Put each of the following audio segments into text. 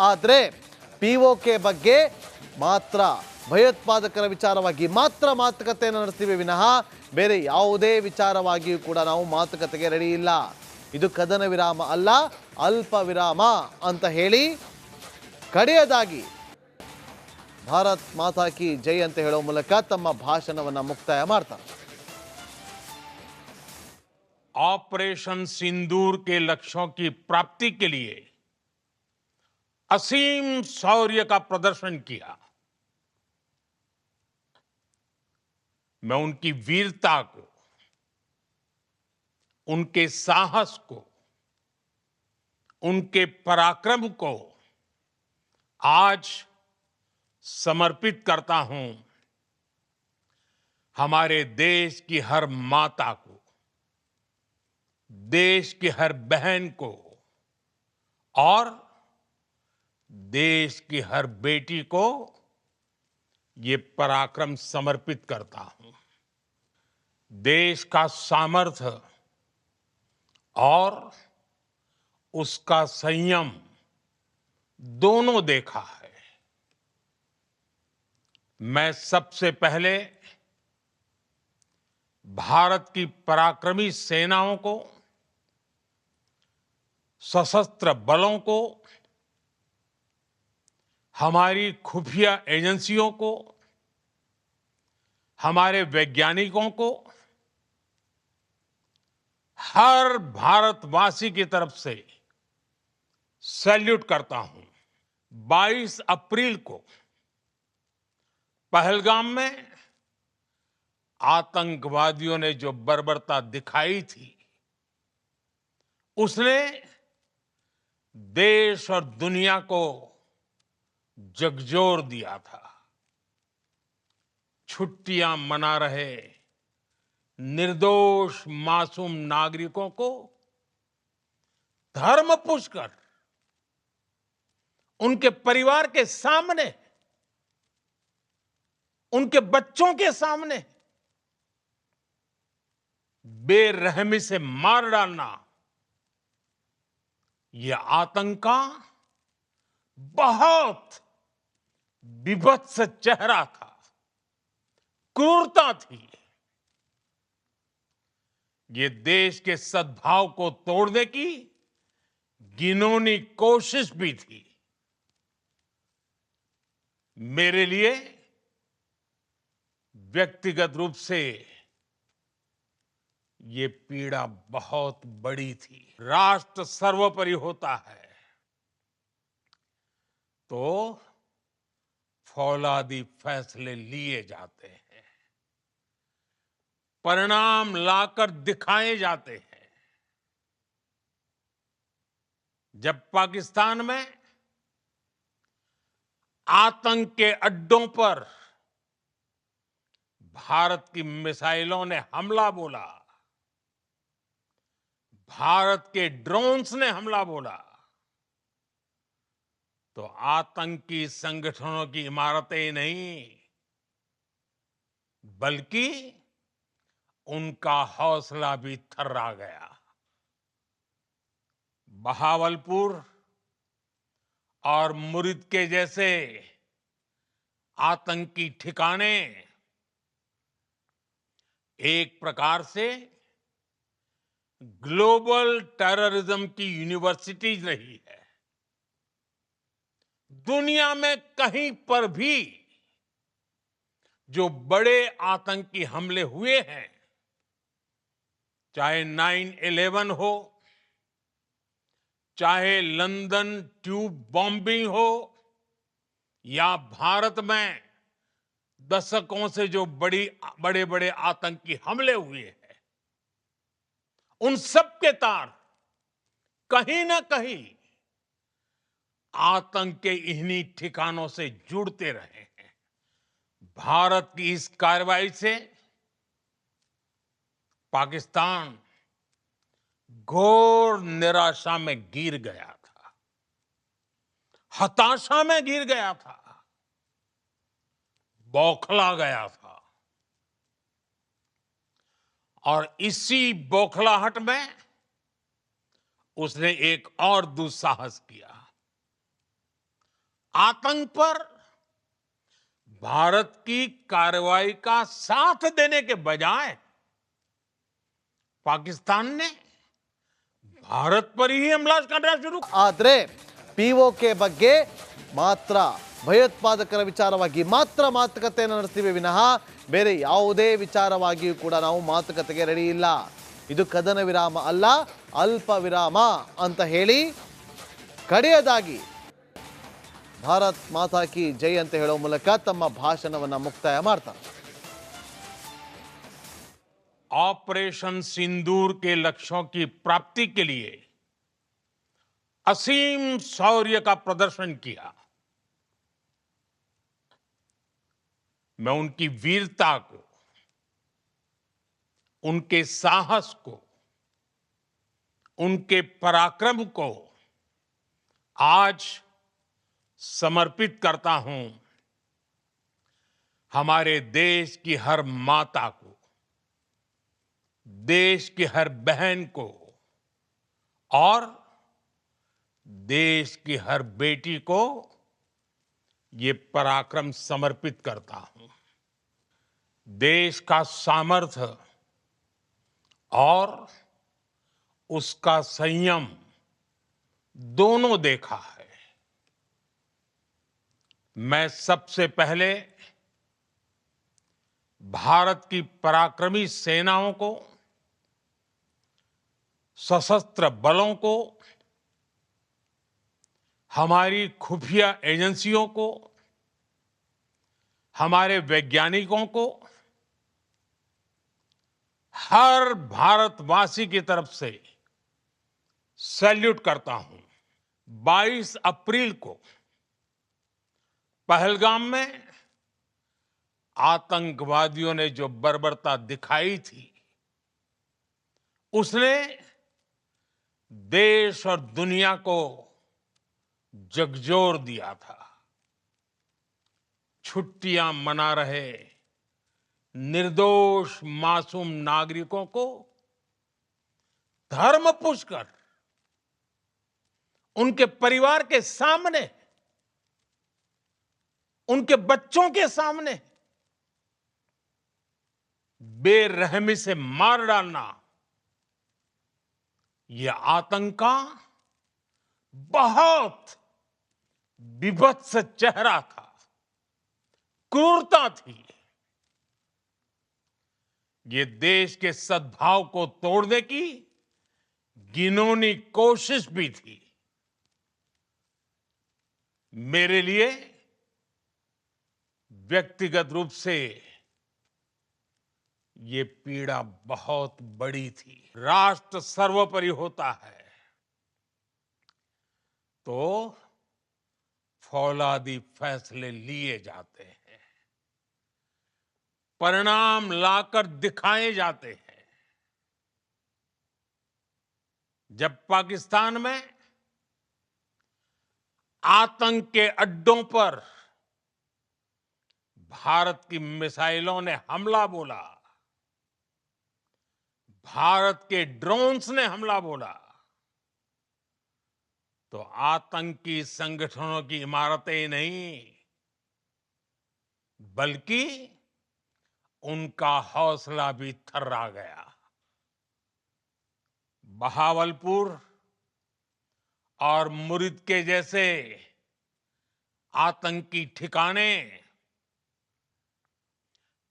ಆದರೆ ಪಿಒಕೆ ಬಗ್ಗೆ ಮಾತ್ರ ಭಯೋತ್ಪಾದಕರ ವಿಚಾರವಾಗಿ ಮಾತ್ರ ಮಾತುಕತೆಯನ್ನು ನಡೆಸ್ತೀವಿ ವಿನಃ ಬೇರೆ ಯಾವುದೇ ವಿಚಾರವಾಗಿಯೂ ಕೂಡ ನಾವು ಮಾತುಕತೆಗೆ ರೆಡಿ ಇಲ್ಲ. ಇದು ಕದನ ವಿರಾಮ ಅಲ್ಲ, ಅಲ್ಪ ವಿರಾಮ ಅಂತ ಹೇಳಿ ಕಡೆಯದಾಗಿ ಭಾರತ್ ಮಾತಾ ಕಿ ಜೈ ಅಂತ ಹೇಳೋ ಮೂಲಕ ತಮ್ಮ ಭಾಷಣವನ್ನು ಮುಕ್ತಾಯ ಮಾಡ್ತಾರೆ. ऑपरेशन सिंदूर के लक्ष्यों की प्राप्ति के लिए असीम शौर्य का प्रदर्शन किया. मैं उनकी वीरता को, उनके साहस को, उनके पराक्रम को आज समर्पित करता हूं. हमारे देश की हर माता को, देश की हर बहन को और देश की हर बेटी को ये पराक्रम समर्पित करता हूं. देश का सामर्थ्य और उसका संयम दोनों देखा है. मैं सबसे पहले भारत की पराक्रमी सेनाओं को, सशस्त्र बलों को, हमारी खुफिया एजेंसियों को, हमारे वैज्ञानिकों को, हर भारतवासी की तरफ से सैल्यूट करता हूं. 22 अप्रैल को पहलगाम में आतंकवादियों ने जो बर्बरता दिखाई थी, उसने देश और दुनिया को झकझोर दिया था. छुट्टियां मना रहे निर्दोष मासूम नागरिकों को धर्म पूछकर उनके परिवार के सामने, उनके बच्चों के सामने बेरहमी से मार डालना, यह आतंक का बहुत विभत्स चेहरा था, क्रूरता थी. ये देश के सद्भाव को तोड़ने की घिनौनी कोशिश भी थी. मेरे लिए व्यक्तिगत रूप से ये पीड़ा बहुत बड़ी थी. राष्ट्र सर्वोपरि होता है तो फौलादी फैसले लिए जाते हैं, परिणाम लाकर दिखाए जाते हैं. जब पाकिस्तान में आतंक के अड्डों पर भारत की मिसाइलों ने हमला बोला, भारत के ड्रोन्स ने हमला बोला, तो आतंकी संगठनों की इमारतें नहीं बल्कि उनका हौसला भी थर्रा गया. बहावलपुर और मुरिद के जैसे आतंकी ठिकाने एक प्रकार से ग्लोबल टेररिज्म की यूनिवर्सिटीज रही है. दुनिया में कहीं पर भी जो बड़े आतंकी हमले हुए हैं, चाहे 9/11 हो, चाहे लंदन ट्यूब बॉम्बिंग हो, या भारत में दशकों से जो बड़े बड़े आतंकी हमले हुए हैं, उन सब के तार कहीं ना कहीं आतंक के इन्हीं ठिकानों से जुड़ते रहे हैं. भारत की इस कार्रवाई से पाकिस्तान घोर निराशा में गिर गया था, हताशा में गिर गया था, बौखला गया था. और इसी बौखलाहट में उसने एक और दुस्साहस किया. आतंक पर भारत की कार्रवाई का साथ देने के बजाय पाकिस्तान ने भारत पर ही हमला करना शुरू ಆದರೆ ಪಿಒಕೆ ಬಗ್ಗೆ ಮಾತ್ರ ಭಯೋತ್ಪಾದಕರ ವಿಚಾರವಾಗಿ ಮಾತ್ರ ಮಾತುಕತೆಯನ್ನು ನಡೆಸ್ತೀವಿ ವಿನಃ ಬೇರೆ ಯಾವುದೇ ವಿಚಾರವಾಗಿಯೂ ಕೂಡ ನಾವು ಮಾತುಕತೆಗೆ ರೆಡಿ ಇಲ್ಲ. ಇದು ಕದನ ವಿರಾಮ ಅಲ್ಲ, ಅಲ್ಪ ವಿರಾಮ ಅಂತ ಹೇಳಿ ಕಡೆಯದಾಗಿ ಭಾರತ್ ಮಾತಾ ಕಿ ಜೈ ಅಂತ ಹೇಳೋ ಮೂಲಕ ತಮ್ಮ ಭಾಷಣವನ್ನು ಮುಕ್ತಾಯ ಮಾಡ್ತಾರೆ. ऑपरेशन सिंदूर के लक्ष्यों की प्राप्ति के लिए असीम शौर्य का प्रदर्शन किया. मैं उनकी वीरता को, उनके साहस को, उनके पराक्रम को आज समर्पित करता हूं हमारे देश की हर माता को, देश की हर बहन को और देश की हर बेटी को ये पराक्रम समर्पित करता हूं. देश का सामर्थ्य और उसका संयम दोनों देखा है. मैं सबसे पहले भारत की पराक्रमी सेनाओं को, सशस्त्र बलों को, हमारी खुफिया एजेंसियों को, हमारे वैज्ञानिकों को, हर भारतवासी की तरफ से सैल्यूट करता हूं. 22 अप्रैल को पहलगाम में आतंकवादियों ने जो बर्बरता दिखाई थी, उसने देश और दुनिया को झकझोर दिया था. छुट्टियां मना रहे निर्दोष मासूम नागरिकों को धर्म पूछकर उनके परिवार के सामने, उनके बच्चों के सामने बेरहमी से मार डालना, यह आतंक का बहुत विभत्स चेहरा था, क्रूरता थी. ये देश के सद्भाव को तोड़ने की घिनौनी कोशिश भी थी. मेरे लिए व्यक्तिगत रूप से ये पीड़ा बहुत बड़ी थी. राष्ट्र सर्वोपरि होता है तो फौलादी फैसले लिए जाते हैं, परिणाम लाकर दिखाए जाते हैं. जब पाकिस्तान में आतंक के अड्डों पर भारत की मिसाइलों ने हमला बोला, भारत के ड्रोन्स ने हमला बोला, तो आतंकी संगठनों की इमारतें नहीं बल्कि उनका हौसला भी थर्रा गया. बहावलपुर और मुरिद के जैसे आतंकी ठिकाने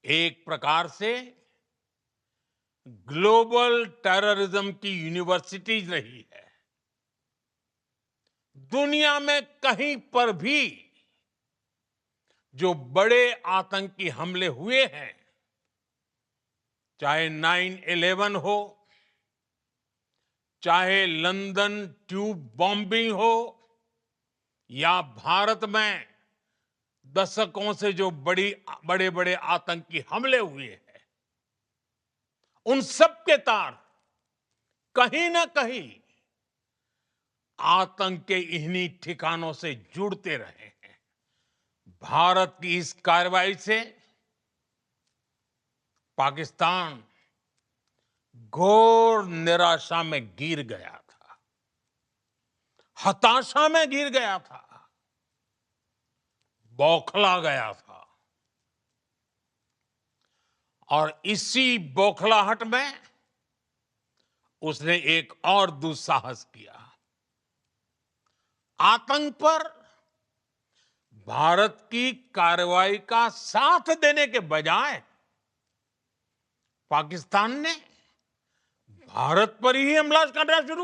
एक प्रकार से ग्लोबल टेररिज्म की यूनिवर्सिटीज रही है. दुनिया में कहीं पर भी जो बड़े आतंकी हमले हुए हैं, चाहे 9/11 हो, चाहे लंदन ट्यूब बॉम्बिंग हो, या भारत में दशकों से जो बड़े बड़े आतंकी हमले हुए हैं, उन सब के तार कहीं ना कहीं आतंक के इन्हीं ठिकानों से जुड़ते रहे हैं. भारत की इस कार्रवाई से पाकिस्तान घोर निराशा में गिर गया था, हताशा में गिर गया था. बौखला गया था और इसी बौखलाहट में उसने एक और दुस्साहस किया। आतंक पर भारत की कार्रवाई का साथ देने के बजाय पाकिस्तान ने भारत पर ही हमला करना शुरू